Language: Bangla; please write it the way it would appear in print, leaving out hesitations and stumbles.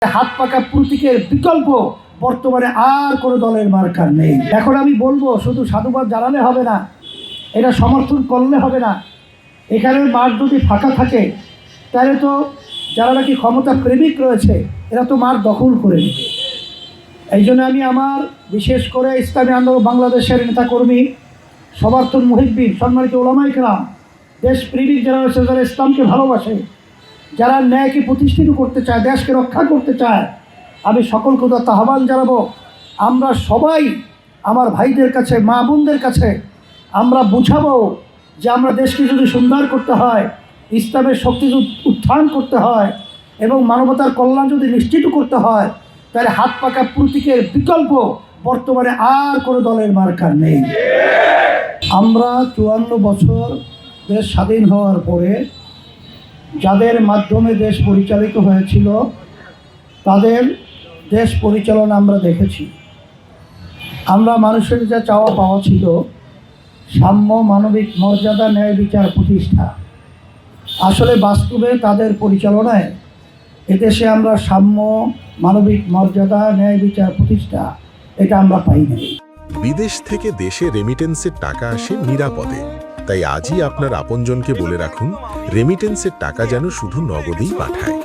হাত পাকা প্রতীকের বিকল্প বর্তমানে আর কোনো দলের মার্কা নেই। এখন আমি বলবো শুধু সাধুবাদ জানালে হবে না, এটা সমর্থন করলে হবে না। এখানের মাঠ যদি ফাঁকা থাকে তাহলে তো যারা নাকি ক্ষমতা প্রেমিক রয়েছে এরা তো মাঠ দখল করে নেবে। এই জন্য আমি আমার বিশেষ করে ইসলামী আন্দোলন বাংলাদেশের নেতাকর্মী, সমর্থন মুহিব্বিন, সম্মানিত ওলামায়ে কেরাম, দেশপ্রেমিক যারা রয়েছে, যারা ইসলামকে ভালোবাসে, যারা ন্যায়কে প্রতিষ্ঠিত করতে চায়, দেশকে রক্ষা করতে চায়, আমি সকলকে আহ্বান জানাবো, আমরা সবাই আমার ভাইদের কাছে, মা বোনদের কাছে আমরা বুঝাবো যে আমরা দেশকে যদি সুন্দর করতে হয়, ইসলামের শক্তি উত্থান করতে হয় এবং মানবতার কল্যাণ যদি নিশ্চিত করতে হয়, তাহলে হাত পাকা প্রতীকের বিকল্প বর্তমানে আর কোনো দলের মার্কা নেই। আমরা 54 বছর দেশ স্বাধীন হওয়ার পরে যাদের মাধ্যমে দেশ পরিচালিত হয়েছিল তাদের দেশ পরিচালনা আমরা দেখেছি। আমরা মানুষের যা চাওয়া পাওয়া ছিল, সাম্য, মানবিক মর্যাদা, ন্যায় বিচার প্রতিষ্ঠা, আসলে বাস্তবে তাদের পরিচালনায় এদেশে আমরা সাম্য, মানবিক মর্যাদা, ন্যায় বিচার প্রতিষ্ঠা এটা আমরা পাই নাই। বিদেশ থেকে দেশে রেমিটেন্সের টাকা আসে নিরাপদে, তাই আজই আপনার আপনজনকে বলে রাখুন রেমিটেন্সের টাকা যেন শুধু নগদেই পাঠায়।